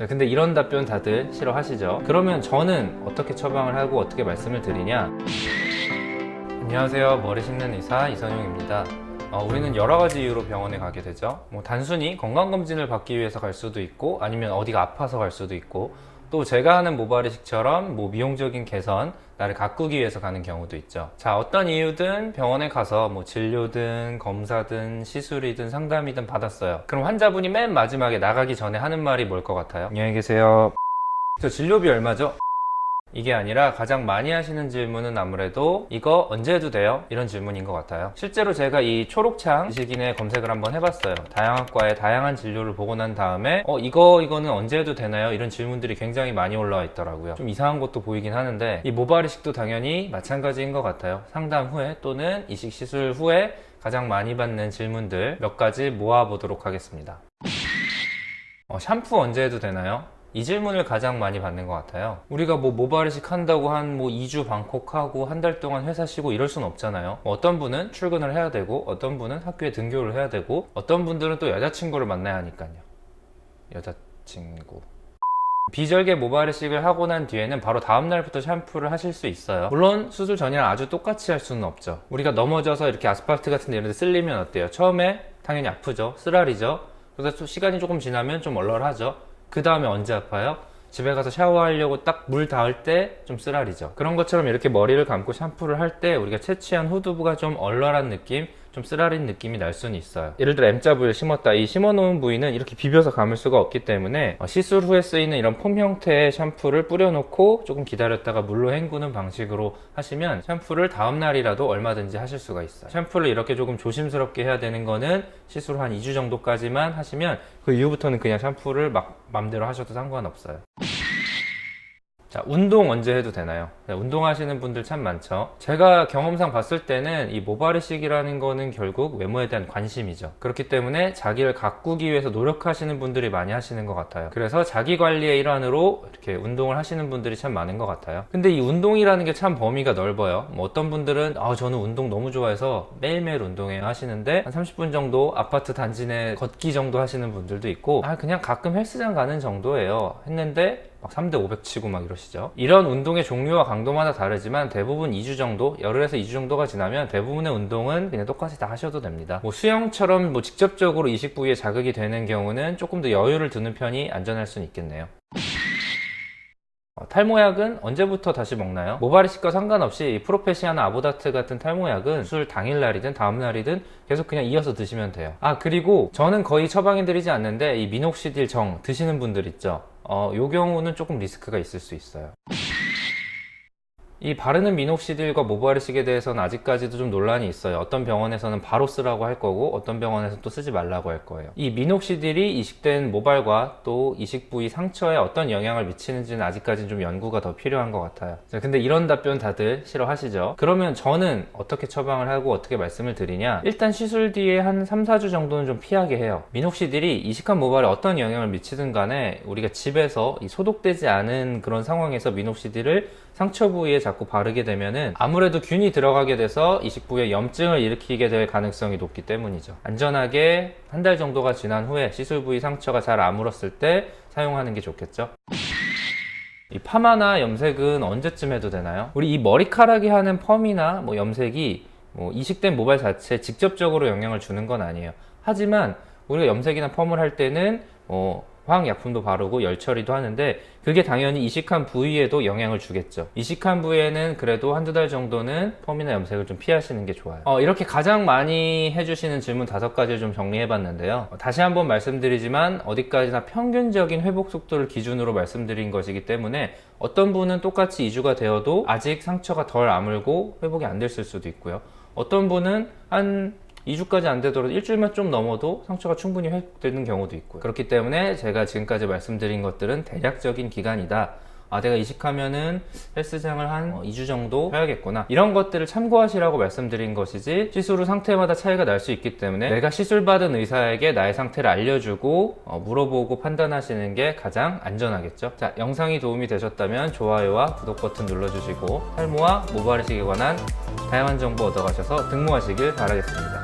자, 근데 이런 답변 다들 싫어하시죠? 그러면 저는 어떻게 처방을 하고 어떻게 말씀을 드리냐? 안녕하세요, 머리 씻는 의사 이선용입니다. 우리는 여러 가지 이유로 병원에 가게 되죠. 단순히 건강검진을 받기 위해서 갈 수도 있고, 아니면 어디가 아파서 갈 수도 있고, 또 제가 하는 모발이식처럼 미용적인 개선, 나를 가꾸기 위해서 가는 경우도 있죠. 자, 어떤 이유든 병원에 가서 진료든 검사든 시술이든 상담이든 받았어요. 그럼 환자분이 맨 마지막에 나가기 전에 하는 말이 뭘 것 같아요? 안녕히 계세요. 저 진료비 얼마죠? 이게 아니라 가장 많이 하시는 질문은 아무래도 이거 언제 해도 돼요? 이런 질문인 것 같아요. 실제로 제가 이 초록창 지식인에 검색을 한번 해봤어요. 다양한 과의 다양한 진료를 보고 난 다음에 이거는 언제 해도 되나요? 이런 질문들이 굉장히 많이 올라와 있더라고요. 좀 이상한 것도 보이긴 하는데, 이 모발 이식도 당연히 마찬가지인 것 같아요. 상담 후에 또는 이식 시술 후에 가장 많이 받는 질문들 몇 가지 모아보도록 하겠습니다. 샴푸 언제 해도 되나요? 이 질문을 가장 많이 받는 것 같아요. 우리가 모발 이식 한다고 한 2주 방콕하고 한 달 동안 회사 쉬고 이럴 순 없잖아요. 어떤 분은 출근을 해야 되고, 어떤 분은 학교에 등교를 해야 되고, 어떤 분들은 또 여자친구를 만나야 하니까요. 여자친구. 비절개 모발 이식을 하고 난 뒤에는 바로 다음날부터 샴푸를 하실 수 있어요. 물론 수술 전이랑 아주 똑같이 할 수는 없죠. 우리가 넘어져서 이렇게 아스팔트 같은 데 이런 데 쓸리면 어때요? 처음에 당연히 아프죠. 쓰라리죠. 그래서 또 시간이 조금 지나면 좀 얼얼하죠. 그 다음에 언제 아파요? 집에 가서 샤워하려고 딱 물 닿을 때 좀 쓰라리죠. 그런 것처럼 이렇게 머리를 감고 샴푸를 할 때 우리가 채취한 후두부가 좀 얼얼한 느낌, 좀 쓰라린 느낌이 날 수는 있어요. 예를 들어 M자 부위를 심었다. 이 심어놓은 부위는 이렇게 비벼서 감을 수가 없기 때문에 시술 후에 쓰이는 이런 폼 형태의 샴푸를 뿌려놓고 조금 기다렸다가 물로 헹구는 방식으로 하시면 샴푸를 다음날이라도 얼마든지 하실 수가 있어요. 샴푸를 이렇게 조금 조심스럽게 해야 되는 거는 시술 후 한 2주 정도까지만 하시면 그 이후부터는 그냥 샴푸를 막 맘대로 하셔도 상관없어요. 자, 운동 언제 해도 되나요? 네, 운동하시는 분들 참 많죠. 제가 경험상 봤을 때는 이 모발 이식이라는 거는 결국 외모에 대한 관심이죠. 그렇기 때문에 자기를 가꾸기 위해서 노력하시는 분들이 많이 하시는 것 같아요. 그래서 자기 관리의 일환으로 이렇게 운동을 하시는 분들이 참 많은 것 같아요. 근데 이 운동이라는 게 참 범위가 넓어요. 어떤 분들은 저는 운동 너무 좋아해서 매일매일 운동해요 하시는데, 한 30분 정도 아파트 단지 내 걷기 정도 하시는 분들도 있고, 그냥 가끔 헬스장 가는 정도예요 했는데 막 3대 500 치고 막 이러시죠. 이런 운동의 종류와 강도마다 다르지만 대부분 2주 정도, 열흘에서 2주 정도가 지나면 대부분의 운동은 그냥 똑같이 다 하셔도 됩니다. 수영처럼 직접적으로 이식 부위에 자극이 되는 경우는 조금 더 여유를 두는 편이 안전할 수는 있겠네요. 탈모약은 언제부터 다시 먹나요? 모발 이식과 상관없이 프로페시아나 아보다트 같은 탈모약은 수술 당일날이든 다음날이든 계속 그냥 이어서 드시면 돼요. 그리고 저는 거의 처방해드리지 않는데 이 미녹시딜 정 드시는 분들 있죠. 요 경우는 조금 리스크가 있을 수 있어요. 이 바르는 미녹시딜과 모발 이식에 대해서는 아직까지도 좀 논란이 있어요. 어떤 병원에서는 바로 쓰라고 할 거고, 어떤 병원에서는 또 쓰지 말라고 할 거예요. 이 미녹시딜이 이식된 모발과 또 이식 부위 상처에 어떤 영향을 미치는지는 아직까지는 좀 연구가 더 필요한 것 같아요. 자, 근데 이런 답변 다들 싫어하시죠? 그러면 저는 어떻게 처방을 하고 어떻게 말씀을 드리냐? 일단 시술 뒤에 한 3, 4주 정도는 좀 피하게 해요. 미녹시딜이 이식한 모발에 어떤 영향을 미치든 간에 우리가 집에서 소독되지 않은 그런 상황에서 미녹시딜을 상처 부위에 자꾸 바르게 되면은 아무래도 균이 들어가게 돼서 이식 부위에 염증을 일으키게 될 가능성이 높기 때문이죠. 안전하게 한 달 정도가 지난 후에 시술 부위 상처가 잘 아물었을 때 사용하는 게 좋겠죠. 이 파마나 염색은 언제쯤 해도 되나요? 우리 이 머리카락이 하는 펌이나 염색이 이식된 모발 자체에 직접적으로 영향을 주는 건 아니에요. 하지만 우리가 염색이나 펌을 할 때는 화학약품도 바르고 열 처리도 하는데, 그게 당연히 이식한 부위에도 영향을 주겠죠. 이식한 부위에는 그래도 한두 달 정도는 펌이나 염색을 좀 피하시는 게 좋아요. 이렇게 가장 많이 해주시는 질문 5가지를 좀 정리해봤는데요. 다시 한번 말씀드리지만 어디까지나 평균적인 회복 속도를 기준으로 말씀드린 것이기 때문에 어떤 분은 똑같이 2주가 되어도 아직 상처가 덜 아물고 회복이 안 됐을 수도 있고요. 어떤 분은 한 2주까지 안 되더라도 일주일만 좀 넘어도 상처가 충분히 회복되는 경우도 있고요. 그렇기 때문에 제가 지금까지 말씀드린 것들은 대략적인 기간이다. 내가 이식하면은 헬스장을 한 2주 정도 해야겠구나, 이런 것들을 참고하시라고 말씀드린 것이지, 시술 후 상태마다 차이가 날 수 있기 때문에 내가 시술받은 의사에게 나의 상태를 알려주고 물어보고 판단하시는 게 가장 안전하겠죠. 자, 영상이 도움이 되셨다면 좋아요와 구독 버튼 눌러주시고 탈모와 모발 이식에 관한 다양한 정보 얻어가셔서 등모하시길 바라겠습니다.